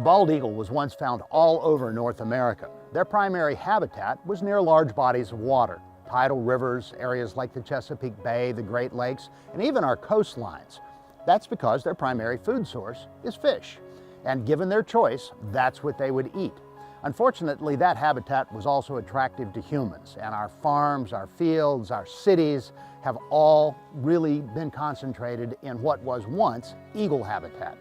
The bald eagle was once found all over North America. Their primary habitat was near large bodies of water, tidal rivers, areas like the Chesapeake Bay, the Great Lakes, and even our coastlines. That's because their primary food source is fish. And given their choice, that's what they would eat. Unfortunately, that habitat was also attractive to humans, and our farms, our fields, our cities have all really been concentrated in what was once eagle habitat.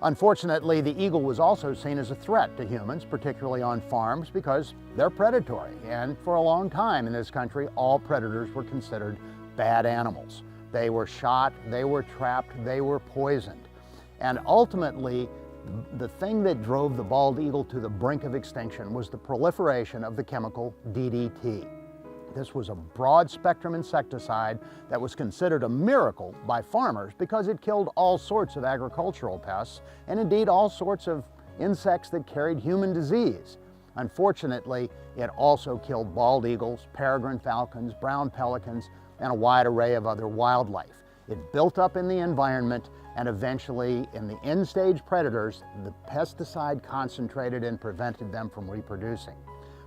Unfortunately, the eagle was also seen as a threat to humans, particularly on farms, because they're predatory. And for a long time in this country, all predators were considered bad animals. They were shot, they were trapped, they were poisoned. And ultimately, the thing that drove the bald eagle to the brink of extinction was the proliferation of the chemical DDT. This was a broad-spectrum insecticide that was considered a miracle by farmers because it killed all sorts of agricultural pests and indeed all sorts of insects that carried human disease. Unfortunately, it also killed bald eagles, peregrine falcons, brown pelicans, and a wide array of other wildlife. It built up in the environment, and eventually, in the end-stage predators, the pesticide concentrated and prevented them from reproducing.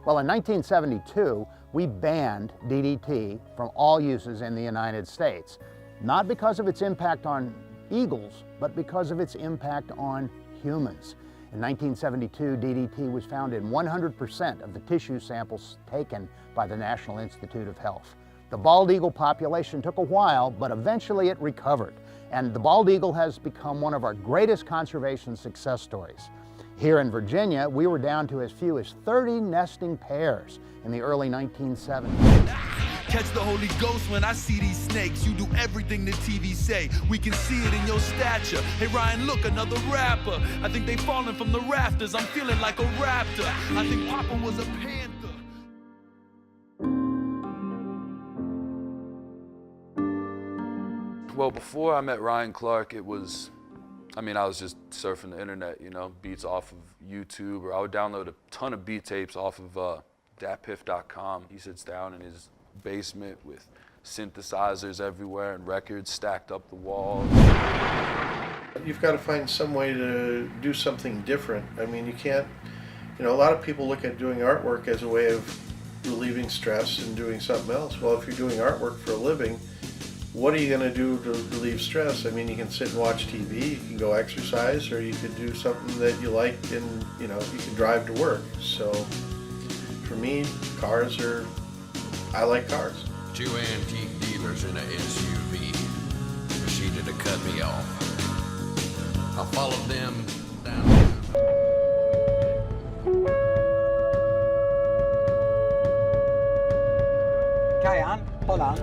Well, in 1972, we banned DDT from all uses in the United States, not because of its impact on eagles, but because of its impact on humans. In 1972, DDT was found in 100% of the tissue samples taken by the National Institute of Health. The bald eagle population took a while, but eventually it recovered, and the bald eagle has become one of our greatest conservation success stories. Here in Virginia, we were down to as few as 30 nesting pairs in the early 1970s. Catch the Holy Ghost when I see these snakes. You do everything the TV say. We can see it in your stature. Hey Ryan, look, another rapper. I think they falling from the rafters. I'm feeling like a raptor. I think Papa was a panther. Well, before I met Ryan Clark, I was just surfing the internet, you know, beats off of YouTube, or I would download a ton of beat tapes off of datpiff.com. He sits down in his basement with synthesizers everywhere and records stacked up the wall. You've got to find some way to do something different. I mean, you can't, a lot of people look at doing artwork as a way of relieving stress and doing something else. Well, if you're doing artwork for a living, what are you going to do to relieve stress? I mean, you can sit and watch TV, you can go exercise, or you could do something that you like and, you can drive to work. So, for me, I like cars. Two antique dealers in an SUV proceeded to cut me off. I followed them down. Kajan, hold on.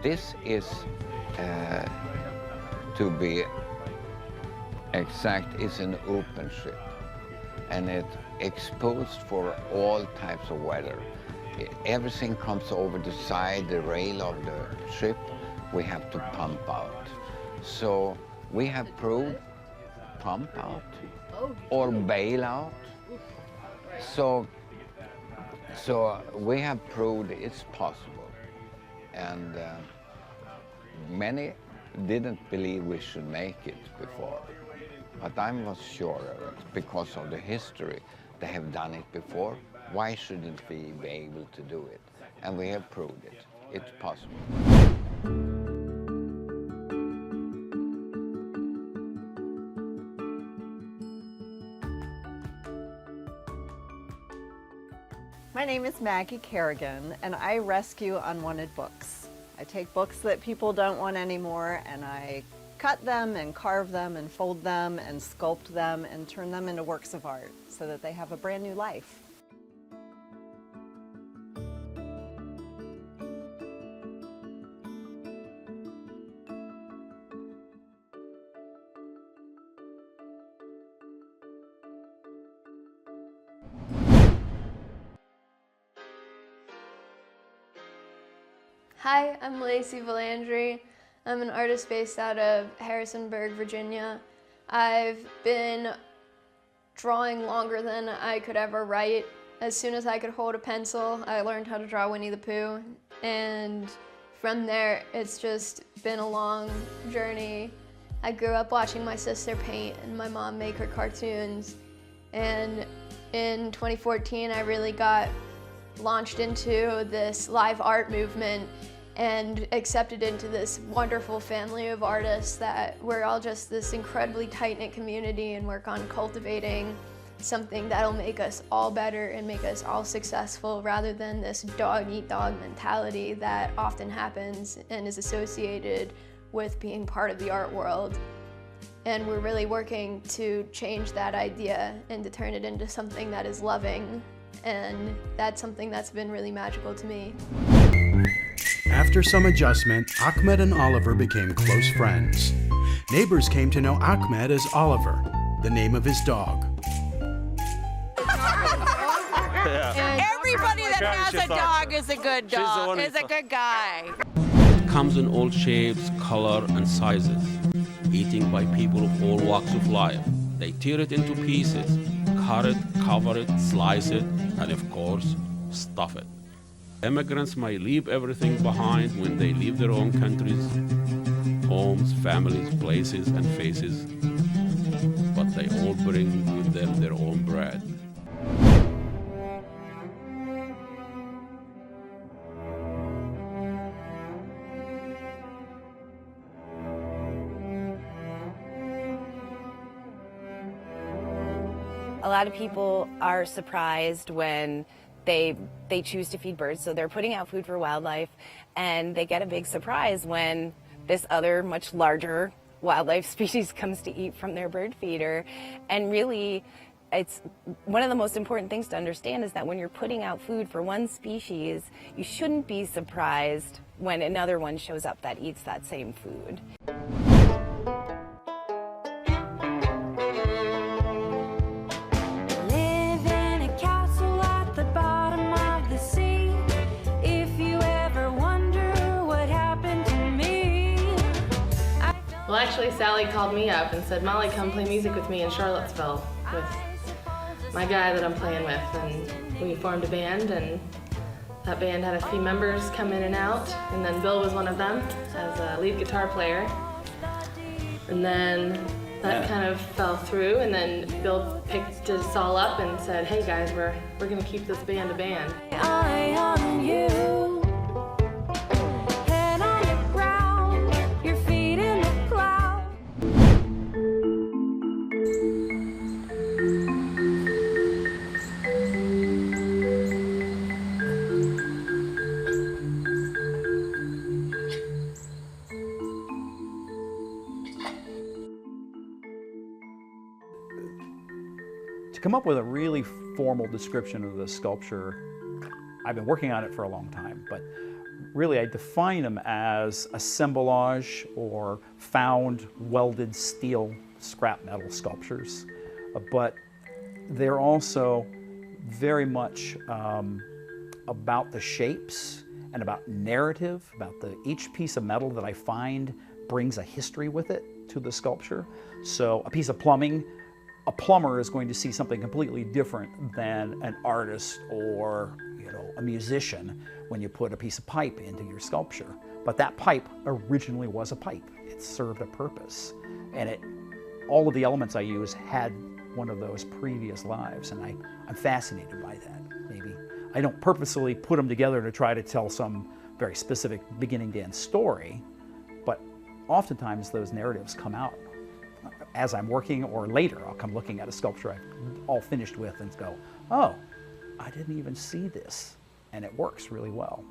This is, to be exact, is an open ship, and it's exposed for all types of weather. Everything comes over the side, the rail of the ship, we have to pump out. So we have proved pump out or bail out. So we have proved it's possible. And many didn't believe we should make it before. But I was sure of it because of the history. They have done it before. Why shouldn't we be able to do it? And we have proved it. It's possible. My name is Maggie Kerrigan, and I rescue unwanted books. I take books that people don't want anymore, and I cut them and carve them and fold them and sculpt them and turn them into works of art so that they have a brand new life. Hi, I'm Lacey Valandry. I'm an artist based out of Harrisonburg, Virginia. I've been drawing longer than I could ever write. As soon as I could hold a pencil, I learned how to draw Winnie the Pooh. And from there, it's just been a long journey. I grew up watching my sister paint and my mom make her cartoons. And in 2014, I really got launched into this live art movement and accepted into this wonderful family of artists that we're all just this incredibly tight-knit community and work on cultivating something that'll make us all better and make us all successful rather than this dog-eat-dog mentality that often happens and is associated with being part of the art world. And we're really working to change that idea and to turn it into something that is loving. And that's something that's been really magical to me. After some adjustment, Ahmed and Oliver became close friends. Neighbors came to know Ahmed as Oliver, the name of his dog. Everybody that has a dog is a good dog, is a good guy. Comes in all shapes, color, and sizes, eaten by people of all walks of life. They tear it into pieces, cut it, cover it, slice it, and of course, stuff it. Immigrants might leave everything behind when they leave their own countries, homes, families, places, and faces, but they all bring with them their own bread. A lot of people are surprised when they choose to feed birds, so they're putting out food for wildlife, and they get a big surprise when this other much larger wildlife species comes to eat from their bird feeder. And really, it's one of the most important things to understand is that when you're putting out food for one species, you shouldn't be surprised when another one shows up that eats that same food. Well, actually, Sally called me up and said, Molly, come play music with me in Charlottesville with my guy that I'm playing with. And we formed a band, and that band had a few members come in and out. And then Bill was one of them as a lead guitar player. And then that kind of fell through, and then Bill picked us all up and said, hey guys, we're gonna keep this band a band. Eye on you. To come up with a really formal description of the sculpture, I've been working on it for a long time, but really I define them as assemblage or found welded steel scrap metal sculptures. But they're also very much about the shapes and about narrative, about each piece of metal that I find brings a history with it to the sculpture. So a piece of plumbing, a plumber is going to see something completely different than an artist or a musician when you put a piece of pipe into your sculpture. But that pipe originally was a pipe. It served a purpose. And all of the elements I use had one of those previous lives, and I'm fascinated by that. Maybe I don't purposely put them together to try to tell some very specific beginning to end story, but oftentimes those narratives come out as I'm working, or later I'll come looking at a sculpture I'm all finished with and go, oh, I didn't even see this, and it works really well.